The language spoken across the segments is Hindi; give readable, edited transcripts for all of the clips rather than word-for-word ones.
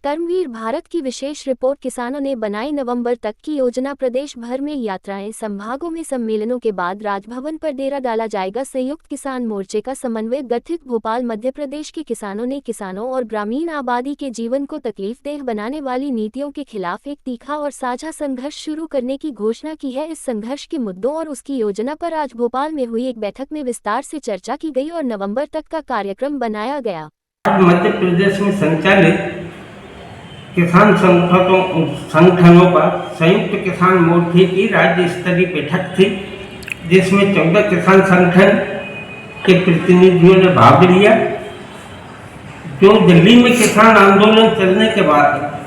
कर्मवीर भारत की विशेष रिपोर्ट किसानों ने बनाई नवंबर तक की योजना। प्रदेश भर में यात्राएं, संभागों में सम्मेलनों के बाद राजभवन पर डेरा डाला जाएगा। संयुक्त किसान मोर्चे का समन्वय गठित। भोपाल मध्य प्रदेश के किसानों ने किसानों और ग्रामीण आबादी के जीवन को तकलीफदेह बनाने वाली नीतियों के खिलाफ एक तीखा और साझा संघर्ष शुरू करने की घोषणा की है। इस संघर्ष के मुद्दों और उसकी योजना पर आज भोपाल में हुई एक बैठक में विस्तार से चर्चा की गई और नवंबर तक का कार्यक्रम बनाया गया। मध्य प्रदेश में संचालित किसान संगठनों का संयुक्त किसान मोर्चे की राज्य स्तरीय बैठक थी, जिसमें 14 किसान संगठन के प्रतिनिधियों ने भाग लिया। जो दिल्ली में किसान आंदोलन चलने के बाद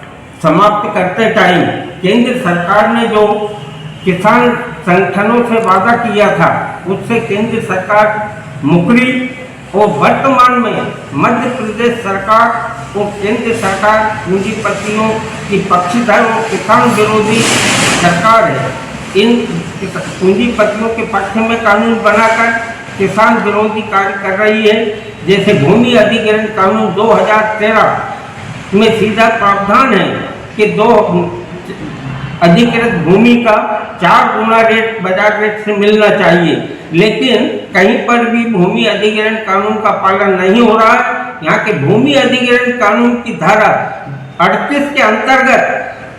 समाप्त करते टाइम केंद्र सरकार ने जो किसान संगठनों से वादा किया था, उससे केंद्र सरकार मुकरी और वर्तमान में मध्य प्रदेश सरकार और केंद्र सरकार पूंजीपतियों की पक्षधर और किसान विरोधी सरकार है। इन पूंजीपतियों के पक्ष में कानून बनाकर किसान विरोधी कार्य कर रही है। जैसे भूमि अधिग्रहण कानून 2013 में सीधा प्रावधान है कि अधिकृत भूमि का 4 गुना रेट बाजार रेट से मिलना चाहिए, लेकिन कहीं पर भी भूमि अधिग्रहण कानून का पालन नहीं हो रहा है। यहाँ के भूमि अधिग्रहण कानून की धारा 38 के अंतर्गत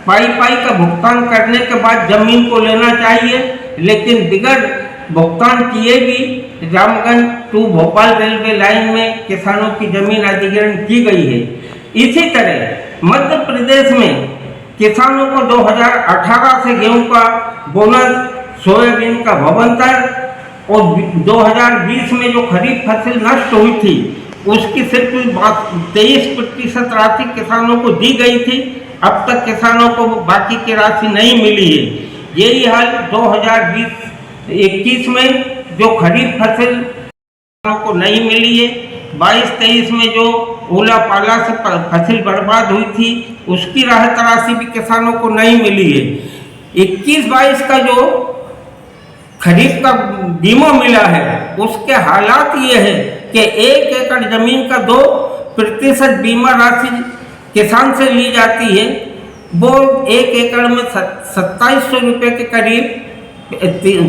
पाई का भुगतान करने के बाद जमीन को लेना चाहिए, लेकिन बिगड़ भुगतान किए भी Ramganj to Bhopal railway line में किसानों की जमीन अधिग्रहण की गई है। इसी तरह मध्य प्रदेश में किसानों को 2018 से गेहूं का बोनस, सोयाबीन का भवंतर और 2020 में जो खरीफ फसल नष्ट हुई थी, उसकी सिर्फ 23% राशि किसानों को दी गई थी। अब तक किसानों को बाकी की राशि नहीं मिली है। यही हाल 2020-21 में जो खरीफ फसल किसानों को नहीं मिली है। 22-23 में जो ओला पाला से फसल बर्बाद हुई थी, उसकी राहत राशि भी किसानों को नहीं मिली है। 21-22 का जो खरीफ का बीमा मिला है, उसके हालात ये है कि 1 एकड़ जमीन का 2% बीमा राशि किसान से ली जाती है। वो 1 एकड़ में 2700 रुपये के करीब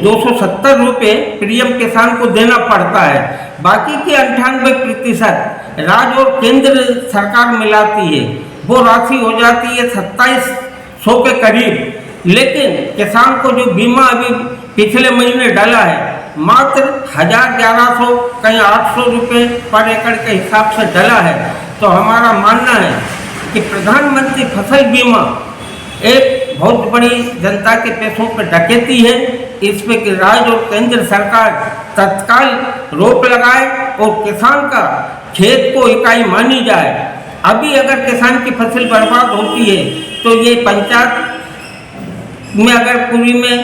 270 रुपये प्रीमियम किसान को देना पड़ता है। बाकी के 98% राज्य और केंद्र सरकार मिलाती है, वो राशि हो जाती है 2700 के करीब। लेकिन किसान को जो बीमा अभी पिछले महीने डाला है, मात्र 1100 कहीं 800 रुपये पर एकड़ के हिसाब से डाला है। तो हमारा मानना है कि प्रधानमंत्री फसल बीमा एक बहुत बड़ी जनता के पैसों पर डकैती है। इस पे कि राज्य और केंद्र सरकार तत्काल रोक लगाए और किसान का खेत को इकाई मानी जाए। अभी अगर किसान की फसल बर्बाद होती है तो ये पंचायत में अगर पूरी में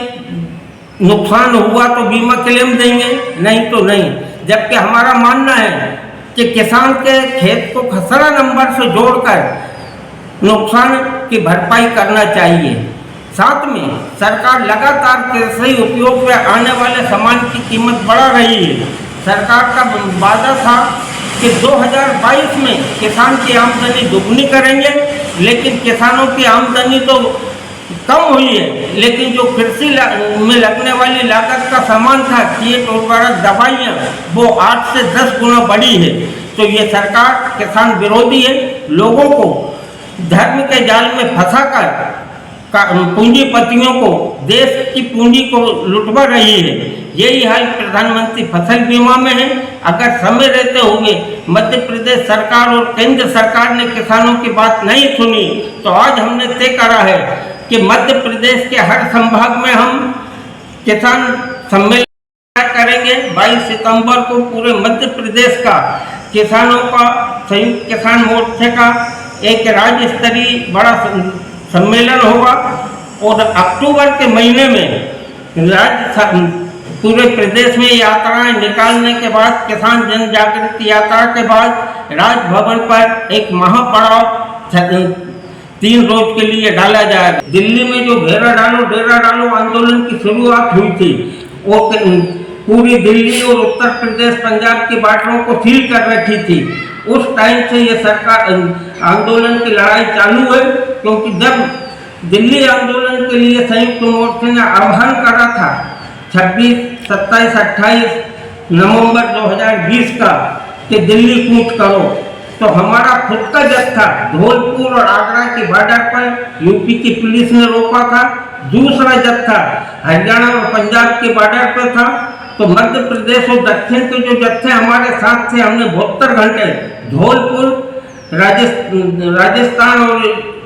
नुकसान हुआ तो बीमा क्लेम देंगे, नहीं तो नहीं। जबकि हमारा मानना है कि किसान के खेत को खसरा नंबर से जोड़कर नुकसान की भरपाई करना चाहिए। साथ में सरकार लगातार कृषि उपयोग में आने वाले सामान की कीमत बढ़ा रही है। सरकार का वादा था कि 2022 में किसान की आमदनी दोगुनी करेंगे, लेकिन किसानों की आमदनी तो कम हुई है, लेकिन जो कृषि में लगने वाली लागत का सामान था, कीट उर्वरक दवाइयाँ, वो 8 से 10 गुना बढ़ी है। तो ये सरकार किसान विरोधी है, लोगों को धर्म के जाल में फंसाकर पूंजीपतियों को, देश की पूंजी को लुटवा रही है। यही हाल प्रधानमंत्री फसल बीमा में है। अगर समय रहते हुए मध्य प्रदेश सरकार और केंद्र सरकार ने किसानों की बात नहीं सुनी, तो आज हमने तय करा है कि मध्य प्रदेश के हर संभाग में हम किसान सम्मेलन करेंगे। 22 सितंबर को पूरे मध्य प्रदेश का किसानों का संयुक्त किसान मोर्चे का एक राज्य स्तरीय बड़ा सम्मेलन होगा और अक्टूबर के महीने में पूरे प्रदेश में यात्राएं निकालने के बाद, किसान जन जागृति यात्रा के बाद राजभवन पर एक महापड़ाव 3 रोज के लिए डाला जाएगा। दिल्ली में जो डेरा डालो आंदोलन की शुरुआत हुई थी, वो पूरी दिल्ली और उत्तर प्रदेश पंजाब की बाटरों को सील कर रखी थी। उस टाइम से ये सरकार आंदोलन की लड़ाई चालू है, क्योंकि जब दिल्ली आंदोलन के लिए संयुक्त मोर्चे ने आह्वान करा था 26, 27, 28 नवंबर 2020 का कि दिल्ली कूच करो, तो हमारा खुद का जत्था धौलपुर और आगरा की बॉर्डर पर यूपी की पुलिस ने रोका था। दूसरा जत्था हरियाणा और पंजाब के बॉर्डर पर था। तो मध्य प्रदेश और दक्षिण के जो जत्थे हमारे साथ थे, हमने 72 घंटे धौलपुर, राजस्थान और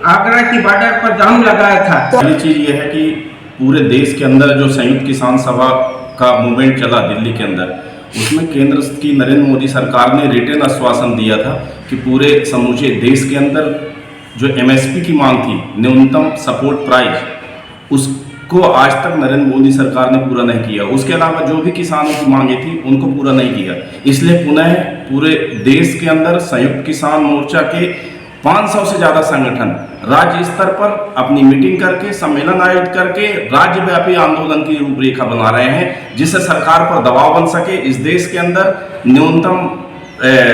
आगरा की बॉर्डर पर जाम लगाया था। पहली चीज ये है कि पूरे देश के अंदर जो संयुक्त किसान सभा का मूवमेंट चला दिल्ली के अंदर, उसमें केंद्र की नरेंद्र मोदी सरकार ने रिटर्न आश्वासन दिया था कि पूरे समूचे देश के अंदर जो एमएसपी की मांग थी, न्यूनतम सपोर्ट प्राइस, उसको आज तक नरेंद्र मोदी सरकार ने पूरा नहीं किया। उसके अलावा जो भी किसानों की मांगे थी उनको पूरा नहीं किया। इसलिए पुनः पूरे देश के अंदर संयुक्त किसान मोर्चा के 500 से ज़्यादा संगठन राज्य स्तर पर अपनी मीटिंग करके, सम्मेलन आयोजित करके राज्यव्यापी आंदोलन की रूपरेखा बना रहे हैं, जिससे सरकार पर दबाव बन सके, इस देश के अंदर न्यूनतम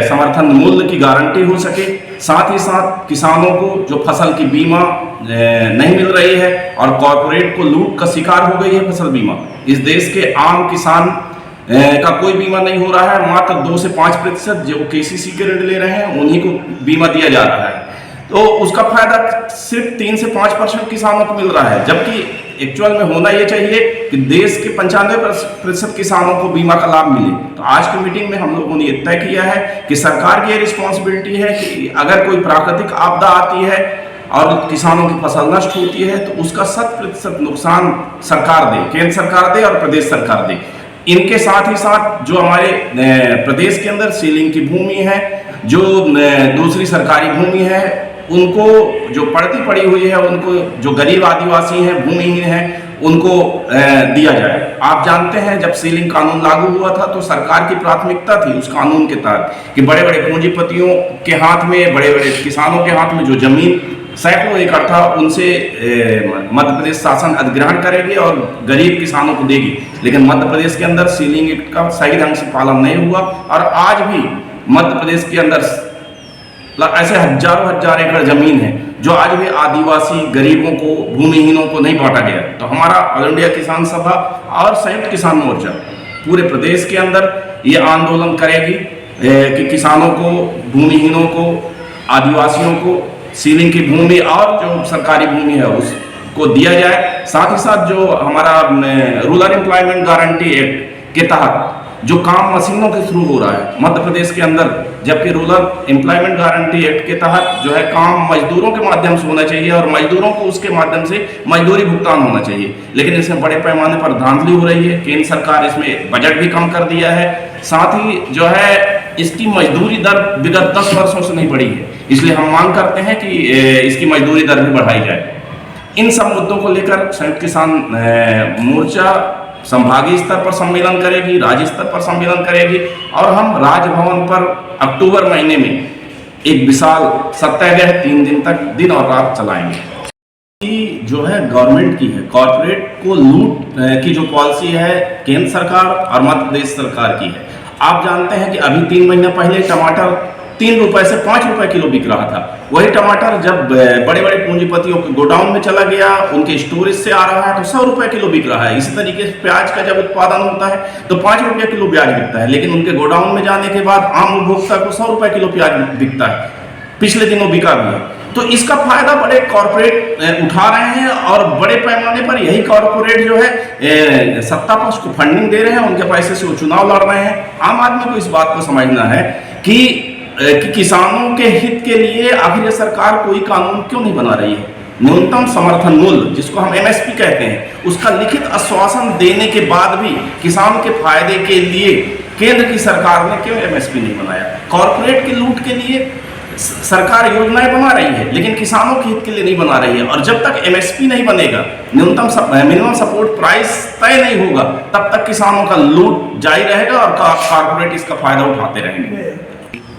समर्थन मूल्य की गारंटी हो सके, साथ ही साथ किसानों को जो फसल की बीमा नहीं मिल रही है और कॉरपोरेट को लूट का शिकार हो गई है फसल बीमा। इस देश के आम किसान का कोई बीमा नहीं हो रहा है। मात्र 2 से 5% जो केसीसी के ऋण ले रहे हैं उन्हीं को बीमा दिया जा रहा है। तो उसका फायदा सिर्फ 3 से 5% किसानों को मिल रहा है, जबकि एक्चुअल में होना ये चाहिए कि देश के 95% किसानों को बीमा का लाभ मिले। तो आज की मीटिंग में हम लोगों ने ये तय किया है कि सरकार की ये रिस्पॉन्सिबिलिटी है कि अगर कोई प्राकृतिक आपदा आती है और किसानों की फसल नष्ट होती है तो उसका 100% नुकसान सरकार दे, केंद्र सरकार दे और प्रदेश सरकार दे। इनके साथ ही साथ जो हमारे प्रदेश के अंदर सीलिंग की भूमि है, जो दूसरी सरकारी भूमि है, उनको जो पड़ती पड़ी हुई है, उनको जो गरीब आदिवासी हैं, भूमिहीन हैं, उनको दिया जाए। आप जानते हैं जब सीलिंग कानून लागू हुआ था तो सरकार की प्राथमिकता थी उस कानून के तहत कि बड़े बड़े पूंजीपतियों के हाथ में, बड़े बड़े किसानों के हाथ में जो जमीन सैकड़ों एकड़ था, उनसे मध्य प्रदेश शासन अधिग्रहण करेगी और गरीब किसानों को देगी। लेकिन मध्य प्रदेश के अंदर सीलिंग एक्ट का सही ढंग से पालन नहीं हुआ और आज भी मध्य प्रदेश के अंदर ऐसे हजारों हजार एकड़ जमीन है जो आज भी आदिवासी गरीबों को, भूमिहीनों को नहीं बांटा गया। तो हमारा ऑल इंडिया किसान सभा और संयुक्त किसान मोर्चा पूरे प्रदेश के अंदर ये आंदोलन करेगी कि किसानों को, भूमिहीनों को, आदिवासियों को सीलिंग की भूमि और जो सरकारी भूमि है उसको दिया जाए। साथ ही साथ जो हमारा रूरल एम्प्लॉयमेंट गारंटी एक्ट के तहत जो काम मशीनों के थ्रू हो रहा है मध्य प्रदेश के अंदर, जबकि रूरल एम्प्लॉयमेंट गारंटी एक्ट के तहत जो है काम मजदूरों के माध्यम से होना चाहिए और मजदूरों को उसके माध्यम से मजदूरी भुगतान होना चाहिए, लेकिन इसमें बड़े पैमाने पर धांधली हो रही है। केंद्र सरकार इसमें बजट भी कम कर दिया है, साथ ही जो है इसकी मजदूरी दर विगत 10 वर्षों से नहीं बढ़ी है। इसलिए हम मांग करते हैं कि इसकी मजदूरी दर भी बढ़ाई जाए। इन सब मुद्दों को लेकर संयुक्त किसान मोर्चा संभागीय स्तर पर सम्मेलन करेगी, राज्य स्तर पर सम्मेलन करेगी और हम राजभवन पर अक्टूबर महीने में एक विशाल सत्याग्रह 3 दिन तक दिन और रात चलाएंगे। जो है गवर्नमेंट की है, कॉर्पोरेट को लूट की जो पॉलिसी है केंद्र सरकार और मध्य प्रदेश सरकार की है। आप जानते हैं कि अभी 3 महीने पहले टमाटर 3 रुपए से 5 रुपए किलो बिक रहा था। वही टमाटर जब बड़े बड़े पूंजीपतियों के गोडाउन में चला गया, उनके स्टोरेज से आ रहा है तो 100 रुपए किलो बिक रहा है। इसी तरीके से प्याज का जब उत्पादन होता है तो 5 रुपये किलो प्याज बिकता है, लेकिन उनके गोडाउन में जाने के बाद आम उपभोक्ता को 100 रुपए किलो प्याज बिकता है। पिछले दिनों बिका भी है। तो इसका फायदा बड़े कॉर्पोरेट उठा रहे हैं और बड़े पैमाने पर यही कॉर्पोरेट जो है सत्ता पक्ष को फंडिंग दे रहे हैं, उनके पैसे से वो चुनाव लड़ रहे हैं। आम आदमी को इस बात को समझना है कि किसानों के हित के लिए आखिर ये सरकार कोई कानून क्यों नहीं बना रही है। न्यूनतम समर्थन मूल्य जिसको हम एमएसपी कहते हैं, उसका लिखित आश्वासन देने के बाद भी किसान के फायदे के लिए केंद्र की सरकार ने क्यों एमएसपी नहीं बनाया। कॉर्पोरेट की लूट के लिए सरकार योजनाएं बना रही है लेकिन किसानों के हित के लिए नहीं बना रही है। और जब तक एमएसपी नहीं बनेगा, मिनिमम सपोर्ट प्राइस तय नहीं होगा, तब तक किसानों का लूट जारी रहेगा और कॉर्पोरेट इसका फायदा उठाते रहेंगे।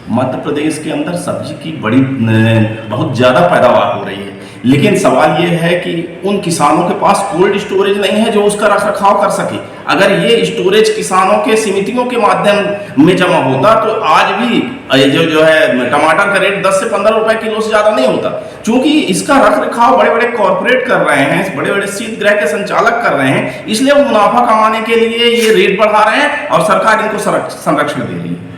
मध्य प्रदेश के अंदर सब्जी की बहुत ज़्यादा पैदावार हो रही है, लेकिन सवाल ये है कि उन किसानों के पास कोल्ड स्टोरेज नहीं है जो उसका रख रखाव कर सके। अगर ये स्टोरेज किसानों के समितियों के माध्यम में जमा होता तो आज भी जो है टमाटर का रेट 10 से 15 रुपए किलो से ज्यादा नहीं होता। क्योंकि इसका रख रखाव बड़े बड़े कॉर्पोरेट कर रहे हैं, बड़े बड़े शीतगृह के संचालक कर रहे हैं, इसलिए वो मुनाफा कमाने के लिए ये रेट बढ़ा रहे हैं और सरकार इनको संरक्षण दे रही है।